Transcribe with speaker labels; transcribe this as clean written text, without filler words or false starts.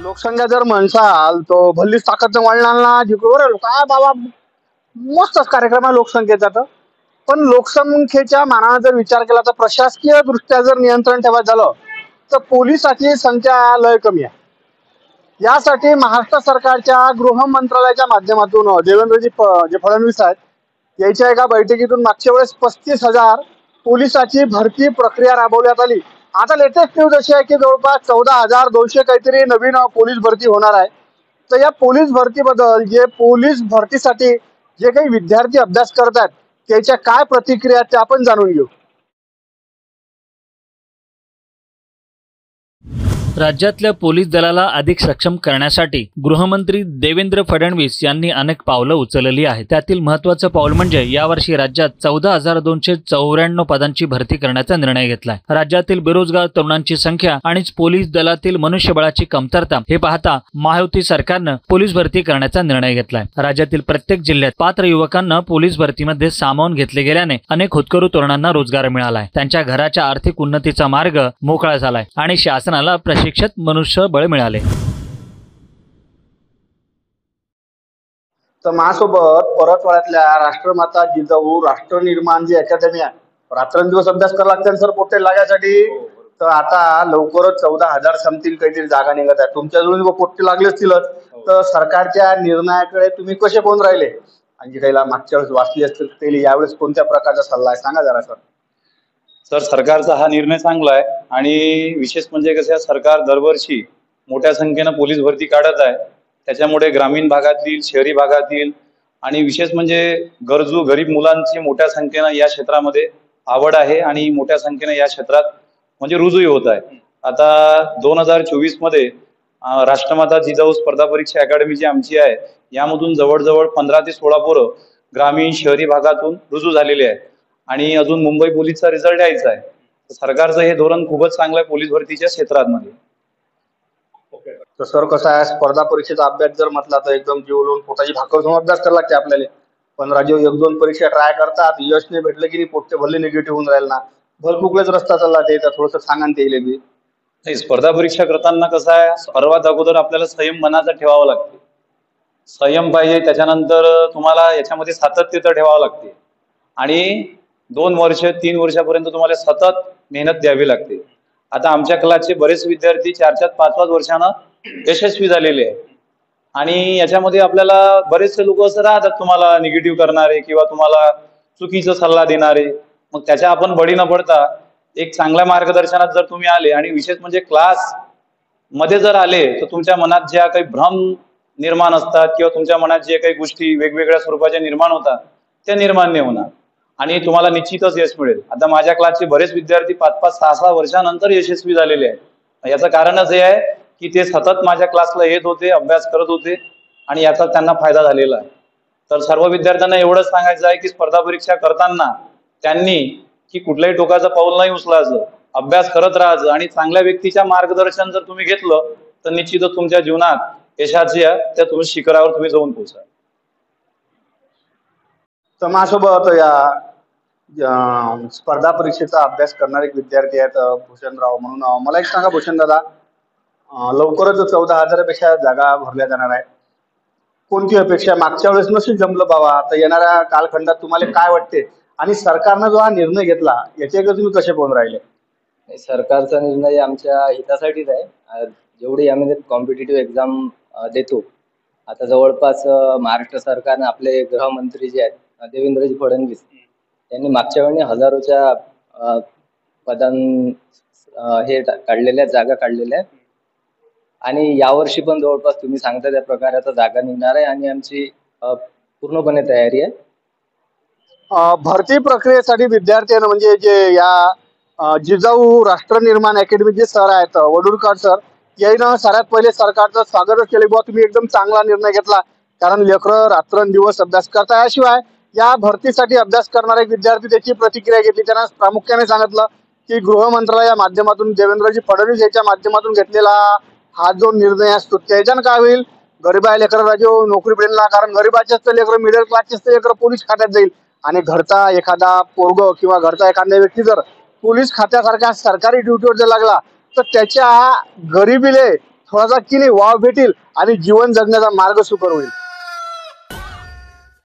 Speaker 1: लोकसंख्या जर म्हणसाल तो भल्लीच ताकद वाढणार ना जिकडे काय बाबा मस्तच कार्यक्रम आहे लोकसंख्येचा तर. पण लोकसंख्येच्या मानाने जर विचार केला तर प्रशासकीय दृष्ट्या जर नियंत्रण ठेवायचं झालं तर पोलिसाची संख्या लय कमी आहे. यासाठी महाराष्ट्र सरकारच्या गृह मंत्रालयाच्या माध्यमातून देवेंद्रजी जे फडणवीस आहेत याच्या एका बैठकीतून मागच्या वेळेस 35,000 पोलिसाची भरती प्रक्रिया राबवण्यात आली. आता लेटेस्ट न्यूज अशी आहे की जवळपास 14,200 काहीतरी नवीन पोलीस भरती होणार आहे. तर या पोलीस भरतीबद्दल जे पोलीस भरतीसाठी जे काही विद्यार्थी अभ्यास करतात त्याच्या काय प्रतिक्रिया ते आपण जाणून घेऊ.
Speaker 2: राज्यातल्या पोलीस दलाला अधिक सक्षम करण्यासाठी गृहमंत्री देवेंद्र फडणवीस यांनी अनेक पावलं उचलली आहेत. त्यातील महत्त्वाचं पाऊल म्हणजे यावर्षी राज्यात 14,294 पदांची भरती करण्याचा निर्णय घेतलाय. राज्यातील बेरोजगार तरुणांची संख्या आणि पोलीस दलातील मनुष्यबळाची कमतरता हे पाहता महायुती सरकारनं पोलीस भरती करण्याचा निर्णय घेतलाय. राज्यातील प्रत्येक जिल्ह्यात पात्र युवकांना पोलीस भरतीमध्ये सामावून घेतले गेल्याने अनेक होतकरू तरुणांना रोजगार मिळालाय. त्यांच्या घराच्या आर्थिक उन्नतीचा मार्ग मोकळा झालाय आणि शासनाला शिक्षित मनुष्यबळ मिळाले.
Speaker 1: तर माझ्यासोबत परतवाड्यातल्या राष्ट्रमाता जिजाऊ राष्ट्र निर्माण जी अकॅडमी आहे, रात्रंदिवस अभ्यास करावा लागते सर पोटे लागण्यासाठी. तर आता लवकरच 14,000 समथिंग काहीतरी जागा निघत आहे. तुमच्याजवळ पोटे लागले असतीलच. तर सरकारच्या निर्णयाकडे तुम्ही कसे कोण राहिले आणि काही मागच्या वेळेस वाचली असतील ते यावेळेस कोणत्या प्रकारचा सल्ला आहे सांगा जरा सर.
Speaker 3: सर, सरकारचा हा निर्णय चांगला आहे आणि विशेष म्हणजे कसं सरकार दरवर्षी मोठ्या संख्येनं पोलीस भरती काढत आहे. त्याच्यामुळे ग्रामीण भागातील, शहरी भागातील आणि विशेष म्हणजे गरजू गरीब मुलांची मोठ्या संख्येनं या क्षेत्रामध्ये आवड आहे आणि मोठ्या संख्येनं या क्षेत्रात म्हणजे रुजूही होत आहे. आता 2024 मध्ये राष्ट्रमाता जिजाऊ स्पर्धा परीक्षा अकॅडमी जी आमची आहे यामधून जवळजवळ 15 ते 16 पोरं ग्रामीण शहरी भागातून रुजू झालेले आहेत आणि अजून मुंबई पोलीसचा रिझल्ट यायचा आहे. सरकारचं हे धोरण खूपच चांगलं आहे पोलीस भरतीच्या क्षेत्रामध्ये.
Speaker 1: तर सर कसं आहे स्पर्धा परीक्षेचा अभ्यास जर म्हटला तर एकदम जीव लावून पोटाची भाकर घेऊन अभ्यास करायला लागते आपल्याला. पण राज्य 1-2 परीक्षा ट्राय करतात, यश नाही भेटलं की पोटे भरले निगेटिव्ह होऊन राहील ना. भरपुकलेच रस्ता चालला ते तर थोडंसं सांगा ते बी.
Speaker 3: नाही, स्पर्धा परीक्षा करताना कसं आहे सर्वात अगोदर आपल्याला संयम मनाचा ठेवावा लागते. संयम पाहिजे. त्याच्यानंतर तुम्हाला याच्यामध्ये सातत्य ठेवावं लागते आणि 2 वर्ष 3 वर्षापर्यंत तुम्हाला सतत मेहनत द्यावी लागते. आता आमच्या क्लासचे बरेच विद्यार्थी 4-5 वर्षानं यशस्वी झालेले आहेत आणि याच्यामध्ये आपल्याला बरेचसे लोक असं राहतात तुम्हाला निगेटिव्ह करणारे किंवा तुम्हाला चुकीचा सल्ला देणारे. मग त्याच्या आपण बळी न पडता एक चांगल्या मार्गदर्शनात जर तुम्ही आले आणि विशेष म्हणजे क्लास मध्ये जर आले तर तुमच्या मनात ज्या काही भ्रम निर्माण असतात किंवा तुमच्या मनात जे काही गोष्टी वेगवेगळ्या स्वरूपाच्या निर्माण होतात त्या निर्माण नाही होणार आणि तुम्हाला निश्चितच यश मिळेल. आता माझ्या क्लासचे बरेच विद्यार्थी 5-5, 6-6 वर्षानंतर यशस्वी झालेले आहेत. याचं कारणच हे आहे की ते सतत माझ्या क्लासला येत होते, अभ्यास करत होते आणि याचा त्यांना फायदा झालेला आहे. तर सर्व विद्यार्थ्यांना एवढंच सांगायचं आहे की स्पर्धा परीक्षा करताना त्यांनी की कुठल्याही टोकाचं पाऊल नाही उचलायचं, अभ्यास करत राहायचं आणि चांगल्या व्यक्तीच्या मार्गदर्शन जर तुम्ही घेतलं तर निश्चितच तुमच्या जीवनात यशाच्या त्या तुम्ही शिखरावर तुम्ही जाऊन पोहोचाल.
Speaker 1: तर माझ्यासोबत या स्पर्धा परीक्षेचा अभ्यास करणारे एक विद्यार्थी आहेत भूषणराव म्हणून. मला एक सांगा भूषण दादा, लवकरच 14,000 पेक्षा जागा भरल्या जाणार आहेत. कोणती अपेक्षा मागच्या वेळेस नसेल जमलं बाबा तर येणाऱ्या कालखंडात तुम्हाला काय वाटते आणि सरकारनं जो हा निर्णय घेतला याच्याकडे तुम्ही कसे पाहून राहिले.
Speaker 4: सरकारचा निर्णय आमच्या हितासाठीच आहे. जेवढी आम्ही कॉम्पिटिटिव्ह एक्झाम देतो आता जवळपास महाराष्ट्र सरकारने आपले गृहमंत्री जे आहेत देवेंद्रजी फडणवीस यांनी मागच्या वेळी हजारोच्या पदां हे काढलेल्या जागा काढलेल्या आहेत आणि यावर्षी पण जवळपास तुम्ही सांगता त्या प्रकारे आता जागा निघणार आहे आणि आमची पूर्णपणे तयारी आहे.
Speaker 1: भरती प्रक्रियेसाठी विद्यार्थ्यांना म्हणजे जे या जिजाऊ राष्ट्र निर्माण अकॅडमी जे सर आहेत वडुरकर सर यानं सगळ्यात पहिले सरकारचं स्वागतच केले. बुवा तुम्ही एकदम चांगला निर्णय घेतला कारण लेकरं रात्रंदिवस अभ्यास करता. याशिवाय या भरतीसाठी अभ्यास करणारे विद्यार्थी त्याची प्रतिक्रिया घेतली. त्यांना प्रामुख्याने सांगितलं की गृह मंत्रालयाच्या माध्यमातून देवेंद्रजी फडणवीस याच्या माध्यमातून घेतलेला हा जो निर्णय असतो त्याच्यानं काय होईल गरीबा लेकरं राजू नोकरी मिळेल ना. कारण गरीबाचेच लेकरं मिडल क्लासचेच लेकरं पोलीस खात्यात जाईल आणि घरचा एखादा पोरग किंवा घरचा एखादा व्यक्ती जर पोलीस खात्यासारख्या सरकारी ड्युटीवर जर लागला तर त्याच्या गरिबीले थोडासा की नाही वाव भेटेल आणि जीवन जगण्याचा मार्ग सुकर होईल.